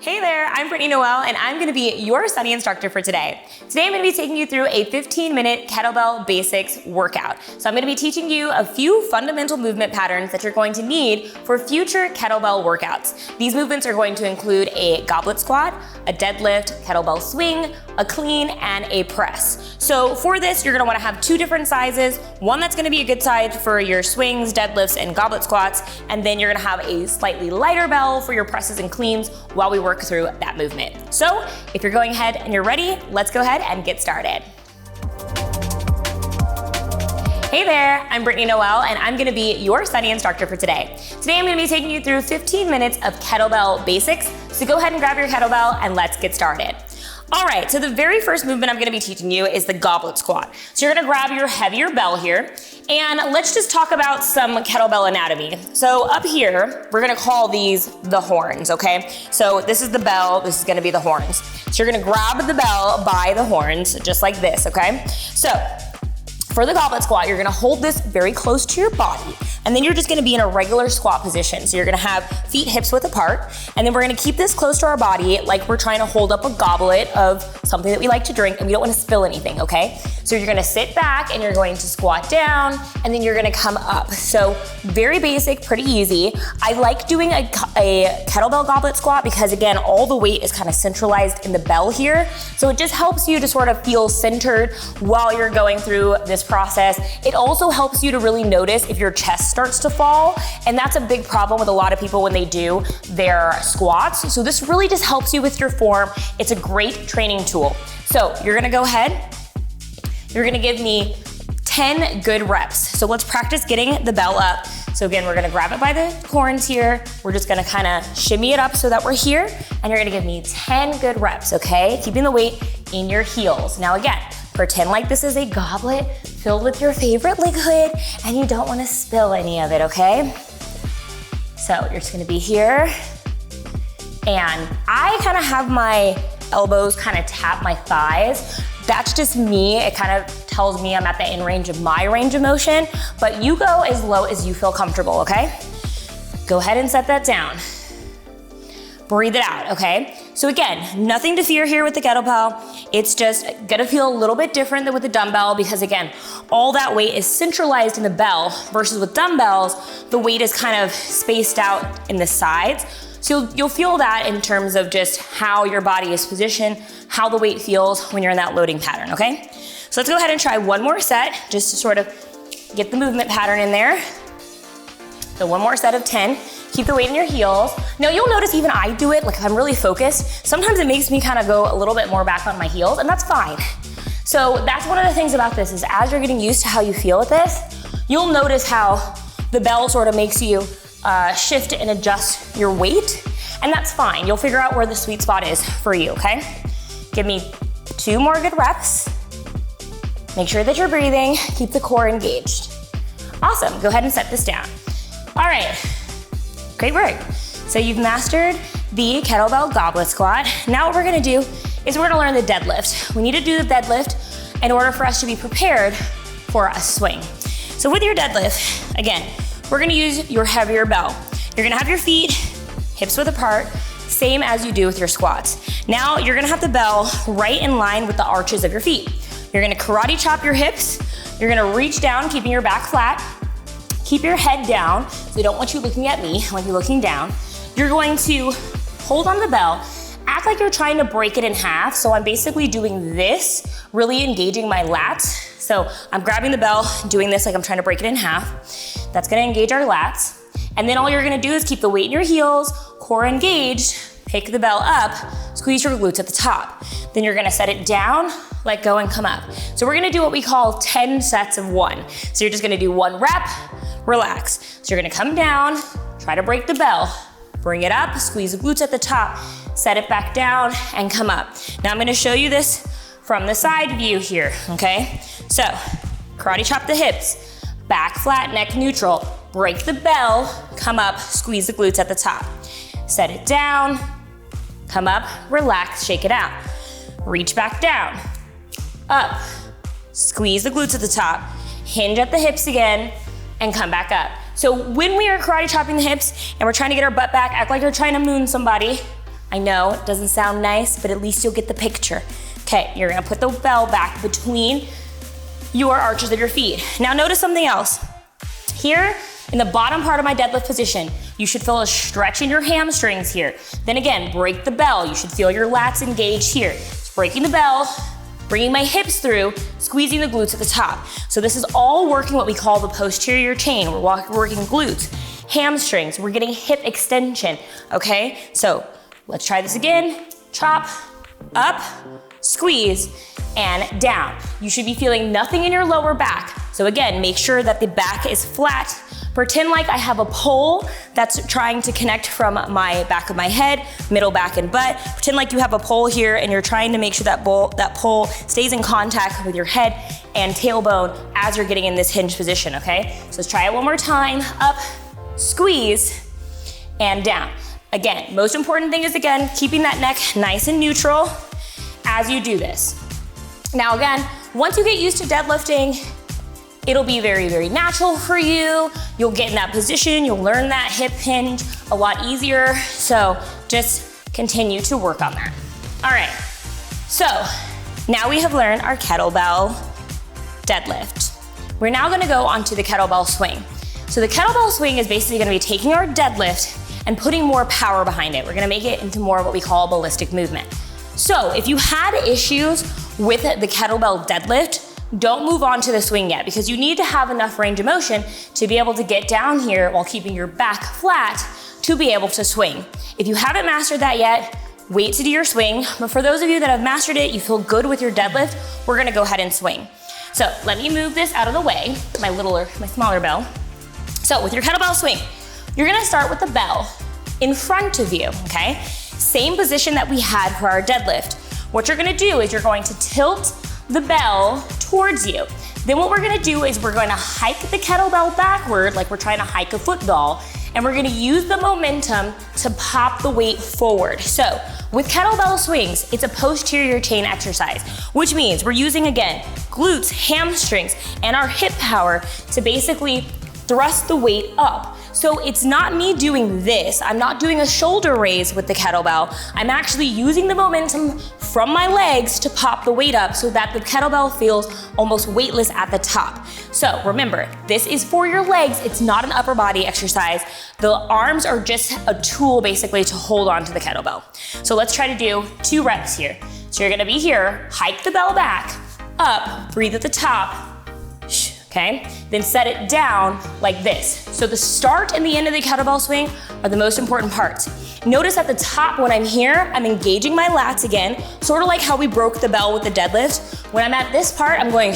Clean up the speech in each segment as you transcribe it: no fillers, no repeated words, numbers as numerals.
Hey there, I'm Brittany Noel, and I'm gonna be your study instructor for today. Today I'm gonna be taking you through a 15-minute kettlebell basics workout. So I'm gonna be teaching you a few fundamental movement patterns that you're going to need for future kettlebell workouts. These movements are going to include a goblet squat, a deadlift, kettlebell swing, a clean, and a press. So for this, you're gonna wanna have two different sizes, one that's gonna be a good size for your swings, deadlifts, and goblet squats, and then you're gonna have a slightly lighter bell for your presses and cleans while we work through that movement. So if you're going ahead and you're ready, let's go ahead and get started. Hey there, I'm Brittany Noel, and I'm gonna be your study instructor for today. Today I'm gonna be taking you through 15 minutes of kettlebell basics, so go ahead and grab your kettlebell and let's get started. All right, so the very first movement I'm gonna be teaching you is the goblet squat. So you're gonna grab your heavier bell here, and let's just talk about some kettlebell anatomy. So up here, we're gonna call these the horns, okay? So this is the bell, this is gonna be the horns. So you're gonna grab the bell by the horns, just like this, okay? So for the goblet squat, you're gonna hold this very close to your body, and then you're just gonna be in a regular squat position. So you're gonna have feet hips width apart, and then we're gonna keep this close to our body like we're trying to hold up a goblet of something that we like to drink, and we don't wanna spill anything, okay? So you're gonna sit back, and you're going to squat down, and then you're gonna come up. So very basic, pretty easy. I like doing a kettlebell goblet squat because, again, all the weight is kind of centralized in the bell here. So it just helps you to sort of feel centered while you're going through this process. It also helps you to really notice if your chest starts to fall, and that's a big problem with a lot of people when they do their squats. So this really just helps you with your form. It's a great training tool. So you're gonna go ahead, you're gonna give me 10 good reps. So let's practice getting the bell up. So again, we're gonna grab it by the horns here. We're just gonna kind of shimmy it up so that we're here, and you're gonna give me 10 good reps, okay? Keeping the weight in your heels. Now again, pretend like this is a goblet filled with your favorite liquid, and you don't wanna spill any of it, okay? So you're just gonna be here, and I kind of have my elbows kind of tap my thighs. That's just me. It kind of tells me I'm at the in range of my range of motion, but you go as low as you feel comfortable, okay? Go ahead and set that down. Breathe it out, okay? So again, nothing to fear here with the kettlebell. It's just gonna feel a little bit different than with the dumbbell because, again, all that weight is centralized in the bell versus with dumbbells, the weight is kind of spaced out in the sides. So you'll feel that in terms of just how your body is positioned, how the weight feels when you're in that loading pattern, okay? So let's go ahead and try one more set just to sort of get the movement pattern in there. So one more set of 10. Keep the weight in your heels. Now you'll notice even I do it, like if I'm really focused, sometimes it makes me kind of go a little bit more back on my heels, and that's fine. So that's one of the things about this is as you're getting used to how you feel with this, you'll notice how the bell sort of makes you shift and adjust your weight, and that's fine. You'll figure out where the sweet spot is for you, okay? Give me 2 more good reps. Make sure that you're breathing, keep the core engaged. Awesome, go ahead and set this down. All right, great work. So you've mastered the kettlebell goblet squat. Now what we're gonna do is we're gonna learn the deadlift. We need to do the deadlift in order for us to be prepared for a swing. So with your deadlift, again, we're gonna use your heavier bell. You're gonna have your feet hips width apart, same as you do with your squats. Now you're gonna have the bell right in line with the arches of your feet. You're gonna karate chop your hips. You're gonna reach down, keeping your back flat. Keep your head down, so I don't want you looking at me, I want you looking down. You're going to hold on the bell, act like you're trying to break it in half. So I'm basically doing this, really engaging my lats. So I'm grabbing the bell, doing this like I'm trying to break it in half. That's gonna engage our lats. And then all you're gonna do is keep the weight in your heels, core engaged, pick the bell up, squeeze your glutes at the top. Then you're gonna set it down, let go, and come up. So we're gonna do what we call 10 sets of 1. So you're just gonna do 1 rep, relax. So you're gonna come down, try to break the bell, bring it up, squeeze the glutes at the top, set it back down, and come up. Now I'm gonna show you this from the side view here, okay? So, karate chop the hips, back flat, neck neutral, break the bell, come up, squeeze the glutes at the top. Set it down, come up, relax, shake it out. Reach back down, up, squeeze the glutes at the top, hinge at the hips again, and come back up. So when we are karate chopping the hips and we're trying to get our butt back, act like you're trying to moon somebody, I know it doesn't sound nice, but at least you'll get the picture. Okay, you're gonna put the bell back between your arches of your feet. Now notice something else. Here, in the bottom part of my deadlift position, you should feel a stretch in your hamstrings here. Then again, break the bell. You should feel your lats engaged here. It's breaking the bell, bringing my hips through, squeezing the glutes at the top. So this is all working what we call the posterior chain. We're working glutes, hamstrings, we're getting hip extension, okay? So let's try this again. Chop, up, squeeze, and down. You should be feeling nothing in your lower back. So again, make sure that the back is flat. Pretend like I have a pole that's trying to connect from my back of my head, middle back and butt. Pretend like you have a pole here and you're trying to make sure that pole stays in contact with your head and tailbone as you're getting in this hinge position, okay? So let's try it one more time. Up, squeeze, and down. Again, most important thing is, again, keeping that neck nice and neutral as you do this. Now again, once you get used to deadlifting, it'll be very, very natural for you. You'll get in that position, you'll learn that hip hinge a lot easier. So just continue to work on that. All right, so now we have learned our kettlebell deadlift. We're now gonna go onto the kettlebell swing. So the kettlebell swing is basically gonna be taking our deadlift and putting more power behind it. We're gonna make it into more of what we call a ballistic movement. So if you had issues with the kettlebell deadlift, don't move on to the swing yet, because you need to have enough range of motion to be able to get down here while keeping your back flat to be able to swing. If you haven't mastered that yet, wait to do your swing. But for those of you that have mastered it, you feel good with your deadlift, we're gonna go ahead and swing. So let me move this out of the way, my smaller bell. So with your kettlebell swing, you're gonna start with the bell in front of you, okay? Same position that we had for our deadlift. What you're gonna do is you're going to tilt the bell towards you. Then what we're gonna do is we're gonna hike the kettlebell backward, like we're trying to hike a football, and we're gonna use the momentum to pop the weight forward. So with kettlebell swings, it's a posterior chain exercise, which means we're using, again, glutes, hamstrings, and our hip power to basically thrust the weight up. So it's not me doing this. I'm not doing a shoulder raise with the kettlebell. I'm actually using the momentum from my legs to pop the weight up so that the kettlebell feels almost weightless at the top. So remember, this is for your legs. It's not an upper body exercise. The arms are just a tool basically to hold on to the kettlebell. So let's try to do 2 reps here. So you're gonna be here, hike the bell back, up, breathe at the top, okay? Then set it down like this. So the start and the end of the kettlebell swing are the most important parts. Notice at the top when I'm here, I'm engaging my lats again, sort of like how we broke the bell with the deadlift. When I'm at this part, I'm going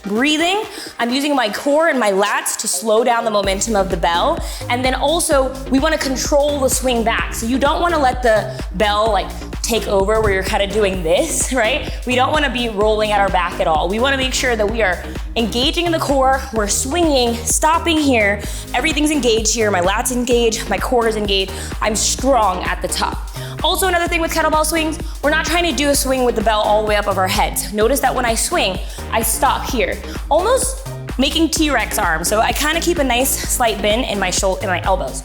breathing. I'm using my core and my lats to slow down the momentum of the bell. And then also, we wanna control the swing back. So you don't wanna let the bell take over where you're kind of doing this, right? We don't wanna be rolling at our back at all. We wanna make sure that we are engaging in the core, we're swinging, stopping here, everything's engaged here, my lats engaged, my core is engaged, I'm strong at the top. Also, another thing with kettlebell swings, we're not trying to do a swing with the bell all the way up of our heads. Notice that when I swing, I stop here, almost making T-Rex arms. So I kind of keep a nice slight bend in my elbows.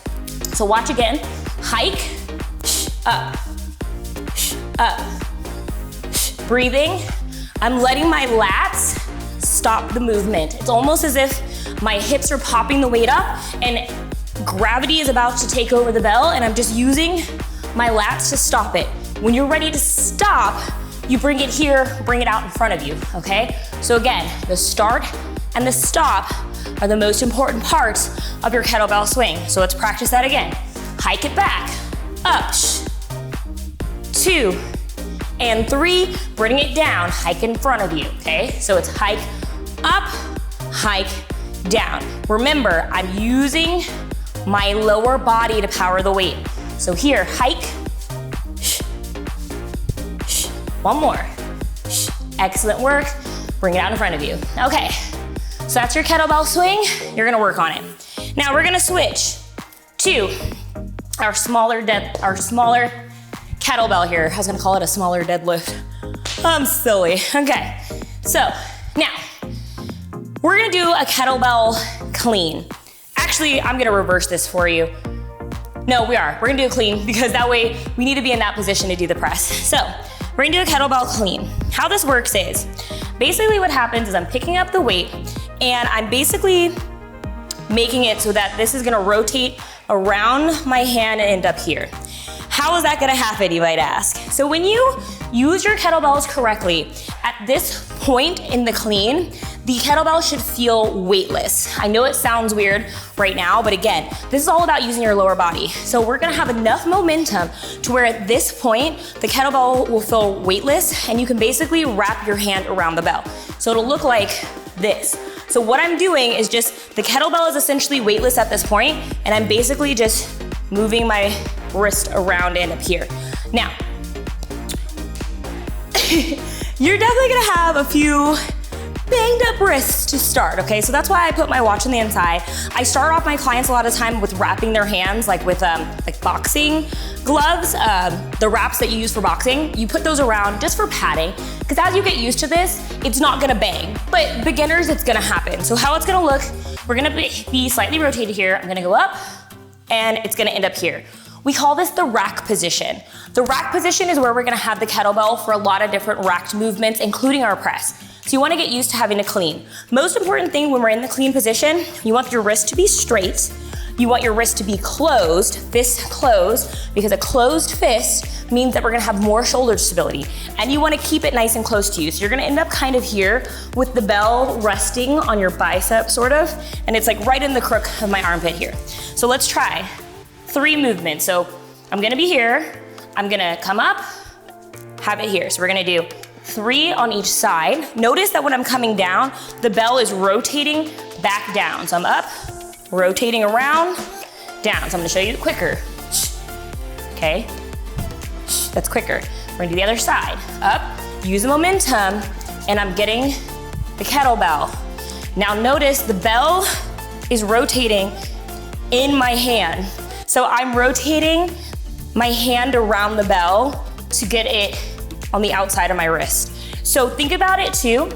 So watch again, hike, up, up, breathing. I'm letting my lats stop the movement. It's almost as if my hips are popping the weight up and gravity is about to take over the bell, and I'm just using my lats to stop it. When you're ready to stop, you bring it here, bring it out in front of you, okay? So again, the start and the stop are the most important parts of your kettlebell swing. So let's practice that again. Hike it back, up, 2, and 3, bring it down, hike in front of you, okay? So it's hike up, hike down. Remember, I'm using my lower body to power the weight. So here, hike, one more. Excellent work, bring it out in front of you. Okay, so that's your kettlebell swing. You're gonna work on it. Now we're gonna switch to our smaller kettlebell here. I was gonna call it a smaller deadlift. I'm silly. Okay, so now we're gonna do a kettlebell clean. Actually, I'm gonna reverse this for you. No, we are. We're gonna do a clean because that way we need to be in that position to do the press. So we're gonna do a kettlebell clean. How this works is, basically what happens is I'm picking up the weight and I'm basically making it so that this is gonna rotate around my hand and end up here. How is that gonna happen, you might ask? So when you use your kettlebells correctly, at this point in the clean, the kettlebell should feel weightless. I know it sounds weird right now, but again, this is all about using your lower body. So we're gonna have enough momentum to where at this point, the kettlebell will feel weightless and you can basically wrap your hand around the bell. So it'll look like this. So what I'm doing is just, the kettlebell is essentially weightless at this point, and I'm basically just moving my wrist around and up here. Now, you're definitely gonna have a few banged up wrists to start, okay? So that's why I put my watch on the inside. I start off my clients a lot of time with wrapping their hands, like with like boxing gloves, the wraps that you use for boxing. You put those around just for padding, because as you get used to this, it's not gonna bang. But beginners, it's gonna happen. So how it's gonna look, we're gonna be slightly rotated here. I'm gonna go up, and it's gonna end up here. We call this the rack position. The rack position is where we're gonna have the kettlebell for a lot of different racked movements, including our press. So you wanna get used to having a clean. Most important thing when we're in the clean position, you want your wrist to be straight. You want your wrist to be closed, fist closed, because a closed fist means that we're gonna have more shoulder stability. And you wanna keep it nice and close to you. So you're gonna end up kind of here with the bell resting on your bicep, sort of, and it's like right in the crook of my armpit here. So let's try 3 movements. So I'm gonna be here, I'm gonna come up, have it here. So we're gonna do 3 on each side. Notice that when I'm coming down, the bell is rotating back down. So I'm up, rotating around, down. So I'm gonna show you quicker. Okay, that's quicker. We're gonna do the other side. Up, use the momentum, and I'm getting the kettlebell. Now notice the bell is rotating in my hand. So I'm rotating my hand around the bell to get it on the outside of my wrist. So think about it too.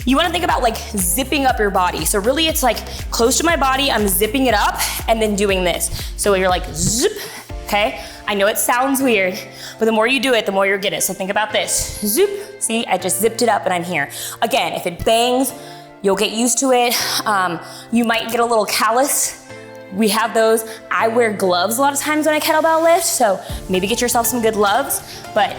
You wanna think about like zipping up your body. So really it's like close to my body, I'm zipping it up and then doing this. So you're like zip, okay? I know it sounds weird, but the more you do it, the more you'll get it. So think about this, zoop. See, I just zipped it up and I'm here. Again, if it bangs, you'll get used to it. You might get a little callus. We have those. I wear gloves a lot of times when I kettlebell lift, so maybe get yourself some good gloves, but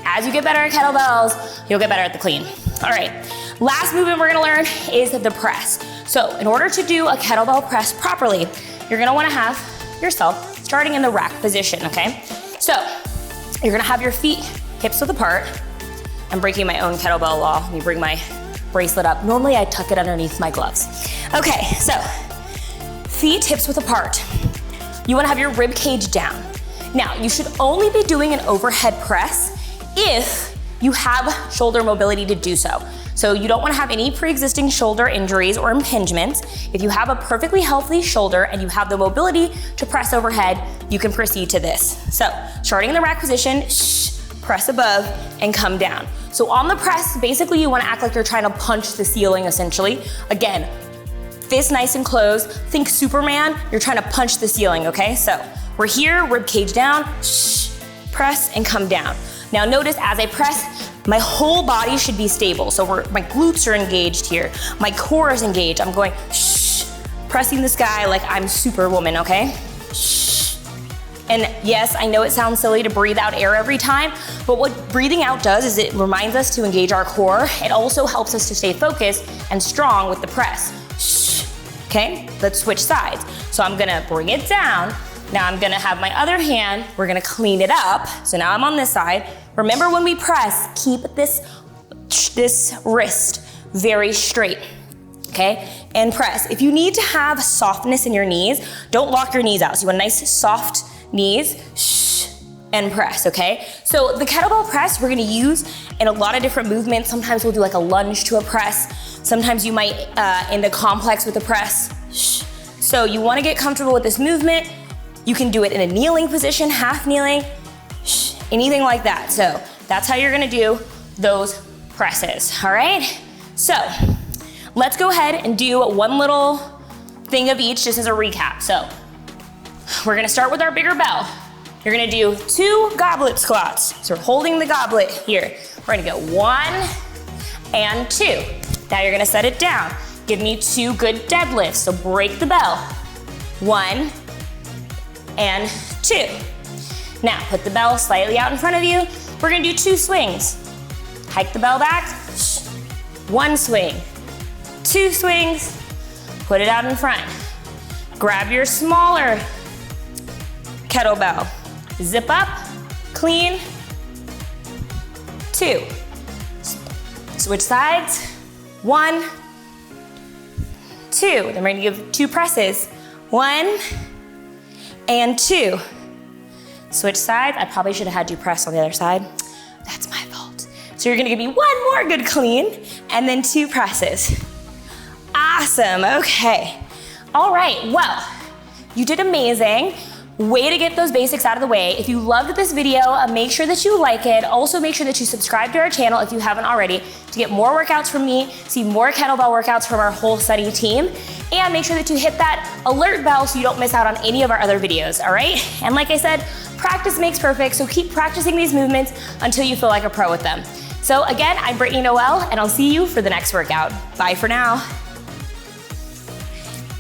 as you get better at kettlebells, you'll get better at the clean. All right, last movement we're gonna learn is the press. So in order to do a kettlebell press properly, you're gonna wanna have yourself starting in the rack position, okay? So you're gonna have your feet hips width apart. I'm breaking my own kettlebell law. Let me bring my bracelet up. Normally I tuck it underneath my gloves. Okay, so feet hips width apart. You wanna have your rib cage down. Now, you should only be doing an overhead press if you have shoulder mobility to do so. So you don't wanna have any pre-existing shoulder injuries or impingements. If you have a perfectly healthy shoulder and you have the mobility to press overhead, you can proceed to this. So starting in the rack position, press above and come down. So on the press, basically you wanna act like you're trying to punch the ceiling essentially. Again, fist nice and closed. Think Superman, you're trying to punch the ceiling, okay? So we're here, rib cage down, press and come down. Now notice as I press, my whole body should be stable. So my glutes are engaged here. My core is engaged. I'm going pressing the sky like I'm Superwoman, okay? And yes, I know it sounds silly to breathe out air every time, but what breathing out does is it reminds us to engage our core. It also helps us to stay focused and strong with the press. Okay, let's switch sides. So I'm gonna bring it down. Now I'm gonna have my other hand, we're gonna clean it up. So now I'm on this side. Remember when we press, keep this wrist very straight, okay? And press. If you need to have softness in your knees, don't lock your knees out. So you want nice soft knees, and press, okay? So the kettlebell press we're gonna use in a lot of different movements. Sometimes we'll do like a lunge to a press. Sometimes you might end a complex with a press. So you wanna get comfortable with this movement. You can do it in a kneeling position, half kneeling, anything like that. So that's how you're gonna do those presses, all right? So let's go ahead and do one little thing of each just as a recap. So We're gonna start with our bigger bell. You're gonna do 2 goblet squats. So we're holding the goblet here. We're gonna go 1 and 2. Now you're gonna set it down. Give me 2 good deadlifts. So break the bell. 1 and 2. Now put the bell slightly out in front of you. We're gonna do 2 swings. Hike the bell back. 1 swing, 2 swings. Put it out in front. Grab your smaller kettlebell. Zip up, clean, 2. Switch sides, 1, 2. Then we're gonna give 2 presses, 1 and 2. Switch sides. I probably should have had you press on the other side. That's my fault. So you're gonna give me 1 more good clean and then 2 presses. Awesome, okay. All right, well, you did amazing. Way to get those basics out of the way. If you loved this video, make sure that you like it. Also make sure that you subscribe to our channel if you haven't already to get more workouts from me, see more kettlebell workouts from our whole study team, and make sure that you hit that alert bell so you don't miss out on any of our other videos, all right? And like I said, practice makes perfect, so keep practicing these movements until you feel like a pro with them. So again, I'm Brittany Noel, and I'll see you for the next workout. Bye for now.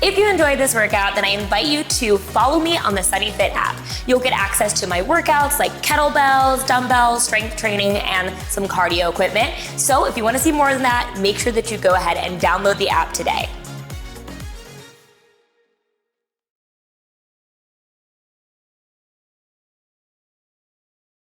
If you enjoyed this workout, then I invite you to follow me on the Study Fit app. You'll get access to my workouts like kettlebells, dumbbells, strength training, and some cardio equipment. So if you want to see more than that, make sure that you go ahead and download the app today.